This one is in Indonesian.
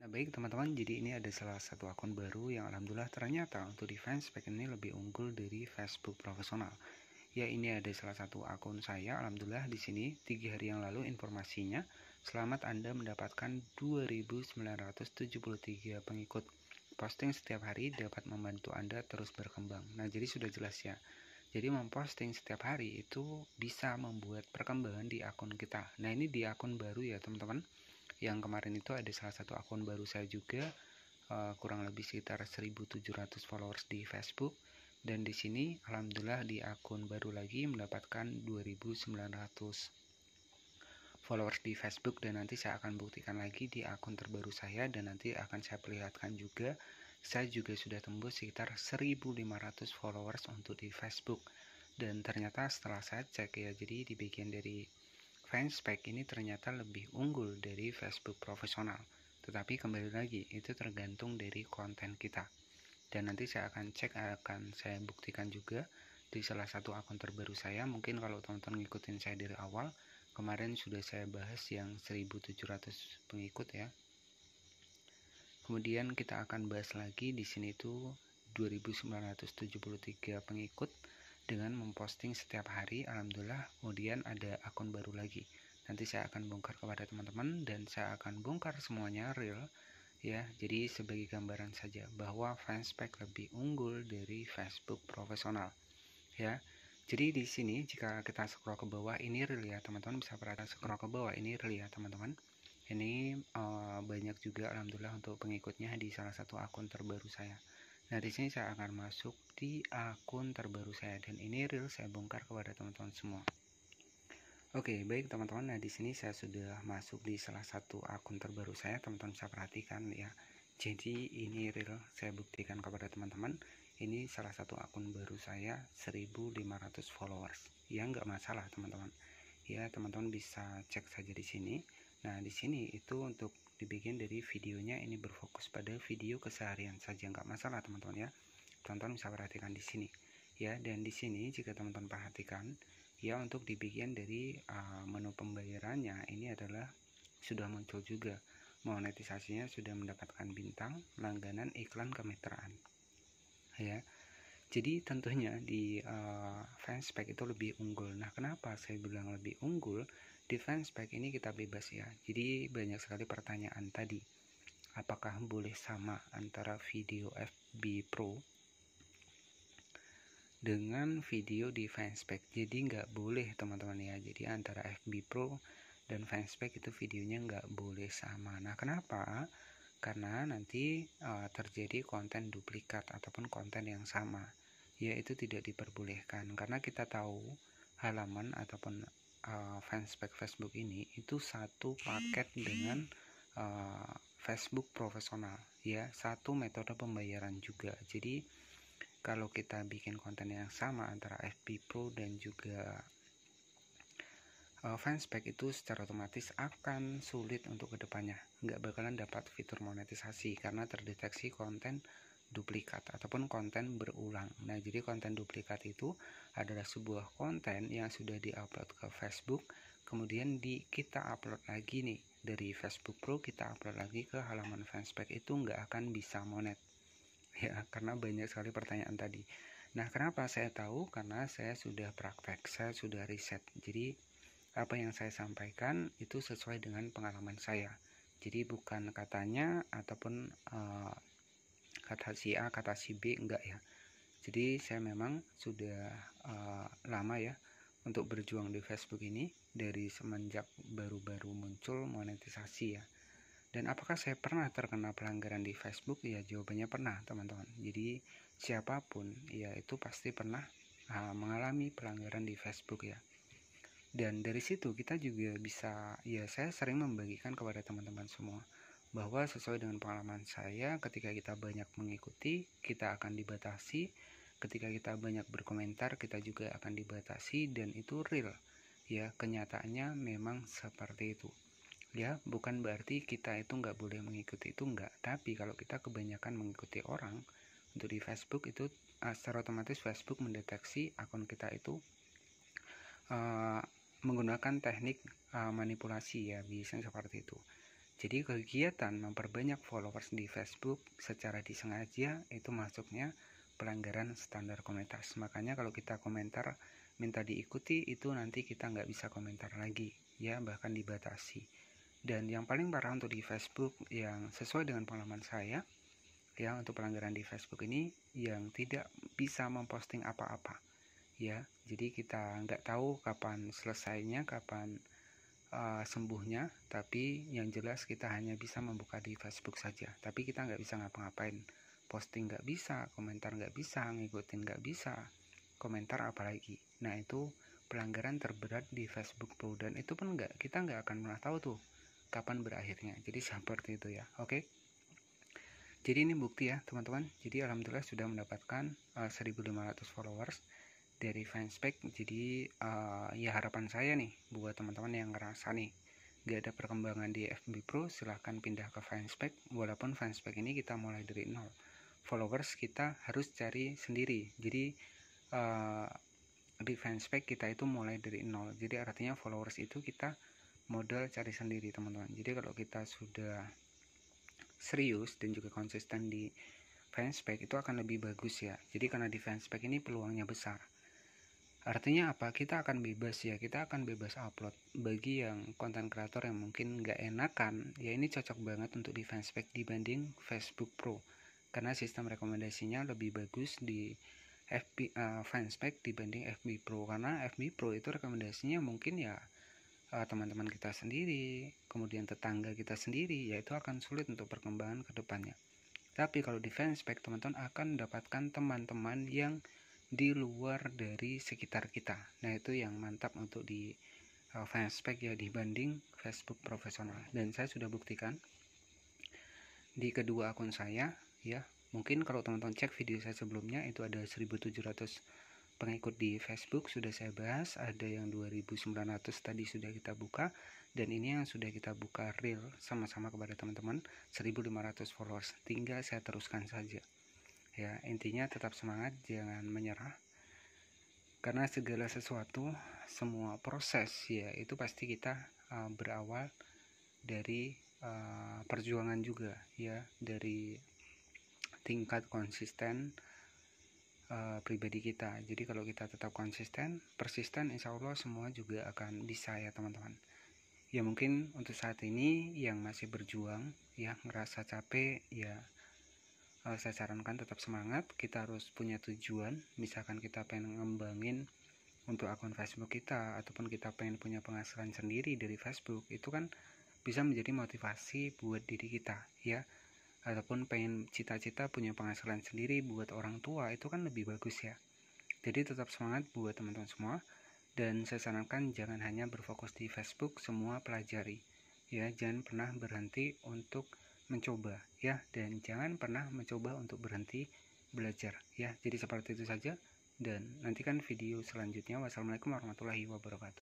Nah, baik teman-teman, jadi ini ada salah satu akun baru yang alhamdulillah ternyata untuk di fanspage ini lebih unggul dari Facebook profesional. Ya, ini ada salah satu akun saya, alhamdulillah di sini 3 hari yang lalu informasinya, selamat Anda mendapatkan 2.973 pengikut. Posting setiap hari dapat membantu Anda terus berkembang. Nah, jadi sudah jelas ya. Jadi memposting setiap hari itu bisa membuat perkembangan di akun kita. Nah, ini di akun baru ya teman-teman. Yang kemarin itu ada salah satu akun baru saya juga, kurang lebih sekitar 1.700 followers di Facebook, dan di sini alhamdulillah di akun baru lagi mendapatkan 2.900 followers di Facebook, dan nanti saya akan buktikan lagi di akun terbaru saya, dan nanti akan saya perlihatkan juga saya juga sudah tembus sekitar 1.500 followers untuk di Facebook. Dan ternyata setelah saya cek ya, jadi di bagian dari fanspage ini ternyata lebih unggul dari Facebook profesional. Tetapi kembali lagi, itu tergantung dari konten kita. Dan nanti saya akan cek, akan saya buktikan juga di salah satu akun terbaru saya. Mungkin kalau teman-teman ngikutin saya dari awal, kemarin sudah saya bahas yang 1.700 pengikut ya. Kemudian kita akan bahas lagi di sini tuh 2.973 pengikut dengan memposting setiap hari, alhamdulillah. Kemudian ada akun baru lagi. Nanti saya akan bongkar kepada teman-teman, dan saya akan bongkar semuanya real ya. Jadi sebagai gambaran saja bahwa fanspage lebih unggul dari Facebook profesional ya. Jadi di sini jika kita scroll ke bawah ini real ya teman-teman, bisa perhatikan scroll ke bawah ini real ya teman-teman. Ini banyak juga alhamdulillah untuk pengikutnya di salah satu akun terbaru saya. Nah, di sini saya akan masuk di akun terbaru saya, dan ini real saya bongkar kepada teman-teman semua. Oke, baik teman-teman. Nah, di sini saya sudah masuk di salah satu akun terbaru saya. Teman-teman bisa perhatikan ya. Jadi ini real saya buktikan kepada teman-teman. Ini salah satu akun baru saya, 1.500 followers. Ya, nggak masalah teman-teman. Ya, teman-teman bisa cek saja di sini. Nah, di sini itu untuk di bagian dari videonya ini berfokus pada video keseharian saja, nggak masalah teman-teman ya. Teman-teman bisa perhatikan di sini ya. Dan di sini jika teman-teman perhatikan ya, untuk di bagian dari menu pembayarannya ini adalah sudah muncul juga monetisasinya, sudah mendapatkan bintang, langganan, iklan, kemitraan ya. Jadi tentunya di fanspage itu lebih unggul. Nah, kenapa saya bilang lebih unggul? Di fanspage ini kita bebas ya. Jadi banyak sekali pertanyaan tadi, apakah boleh sama antara video FB Pro dengan video di fanspage? Jadi nggak boleh teman-teman ya. Jadi antara FB Pro dan fanspage itu videonya nggak boleh sama. Nah, kenapa? Karena nanti terjadi konten duplikat ataupun konten yang sama ya, itu tidak diperbolehkan. Karena kita tahu halaman ataupun fanspage Facebook ini itu satu paket dengan Facebook profesional ya, satu metode pembayaran juga. Jadi kalau kita bikin konten yang sama antara FB Pro dan juga fanspage itu secara otomatis akan sulit untuk kedepannya, nggak bakalan dapat fitur monetisasi karena terdeteksi konten duplikat ataupun konten berulang. Nah, jadi konten duplikat itu adalah sebuah konten yang sudah diupload ke Facebook, kemudian kita upload lagi nih dari Facebook Pro, kita upload lagi ke halaman fanspage, itu nggak akan bisa monet ya, karena banyak sekali pertanyaan tadi. Nah, kenapa saya tahu? Karena saya sudah praktek, saya sudah riset. Jadi apa yang saya sampaikan itu sesuai dengan pengalaman saya. Jadi bukan katanya ataupun kata si A, kata si B, enggak ya. Jadi saya memang sudah lama ya untuk berjuang di Facebook ini, dari semenjak baru-baru muncul monetisasi ya. Dan apakah saya pernah terkena pelanggaran di Facebook? Ya, jawabannya pernah teman-teman. Jadi siapapun ya itu pasti pernah mengalami pelanggaran di Facebook ya. Dan dari situ kita juga bisa ya, saya sering membagikan kepada teman-teman semua bahwa sesuai dengan pengalaman saya, ketika kita banyak mengikuti, kita akan dibatasi. Ketika kita banyak berkomentar, kita juga akan dibatasi, dan itu real ya, kenyataannya memang seperti itu ya. Bukan berarti kita itu nggak boleh mengikuti, itu enggak, tapi kalau kita kebanyakan mengikuti orang untuk di Facebook itu secara otomatis Facebook mendeteksi akun kita itu menggunakan teknik manipulasi ya, bisa seperti itu. Jadi kegiatan memperbanyak followers di Facebook secara disengaja itu masuknya pelanggaran standar komunitas. Makanya kalau kita komentar minta diikuti, itu nanti kita nggak bisa komentar lagi, ya, bahkan dibatasi. Dan yang paling parah untuk di Facebook yang sesuai dengan pengalaman saya, ya, untuk pelanggaran di Facebook ini yang tidak bisa memposting apa-apa, ya. Jadi kita nggak tahu kapan selesainya, kapan sembuhnya, tapi yang jelas kita hanya bisa membuka di Facebook saja, tapi kita nggak bisa ngapa-ngapain, posting nggak bisa, komentar nggak bisa, ngikutin nggak bisa, komentar apalagi. Nah, itu pelanggaran terberat di Facebook Pro, dan itu pun kita nggak akan pernah tahu tuh kapan berakhirnya. Jadi seperti itu ya. Oke, jadi ini bukti ya teman-teman. Jadi alhamdulillah sudah mendapatkan 1.500 followers dari fanspage. Jadi ya harapan saya nih buat teman-teman yang ngerasa nih gak ada perkembangan di FB Pro, silahkan pindah ke fanspage. Walaupun fanspage ini kita mulai dari nol, followers kita harus cari sendiri. Jadi di fanspage kita itu mulai dari nol, jadi artinya followers itu kita modal cari sendiri teman-teman. Jadi kalau kita sudah serius dan juga konsisten di fanspage itu akan lebih bagus ya. Jadi karena di fanspage ini peluangnya besar. Artinya apa? Kita akan bebas ya, kita akan bebas upload. Bagi yang konten kreator yang mungkin nggak enakan, ya ini cocok banget untuk di fanspage dibanding Facebook Pro. Karena sistem rekomendasinya lebih bagus di fanspage dibanding FB Pro. Karena FB Pro itu rekomendasinya mungkin ya teman-teman kita sendiri, kemudian tetangga kita sendiri, ya itu akan sulit untuk perkembangan ke depannya. Tapi kalau di fanspage teman-teman akan mendapatkan teman-teman yang di luar dari sekitar kita. Nah, itu yang mantap untuk di fanspage ya dibanding Facebook profesional. Dan saya sudah buktikan di kedua akun saya ya. Mungkin kalau teman-teman cek video saya sebelumnya itu ada 1.700 pengikut di Facebook, sudah saya bahas. Ada yang 2.900 tadi sudah kita buka, dan ini yang sudah kita buka real sama-sama kepada teman-teman 1.500 followers. Tinggal saya teruskan saja. Ya, intinya tetap semangat, jangan menyerah. Karena segala sesuatu, semua proses ya itu pasti kita berawal dari perjuangan juga ya, dari tingkat konsisten pribadi kita. Jadi kalau kita tetap konsisten, persisten, insya Allah semua juga akan bisa ya teman-teman. Ya mungkin untuk saat ini yang masih berjuang ya, ngerasa capek ya, saya sarankan tetap semangat. Kita harus punya tujuan. Misalkan kita pengen ngembangin untuk akun Facebook kita, ataupun kita pengen punya penghasilan sendiri dari Facebook, itu kan bisa menjadi motivasi buat diri kita ya. Ataupun pengen cita-cita punya penghasilan sendiri buat orang tua, itu kan lebih bagus ya. Jadi tetap semangat buat teman-teman semua. Dan saya sarankan jangan hanya berfokus di Facebook, semua pelajari ya. Jangan pernah berhenti untuk mencoba ya, dan jangan pernah mencoba untuk berhenti belajar ya. Jadi seperti itu saja, dan nantikan video selanjutnya. Wassalamualaikum warahmatullahi wabarakatuh.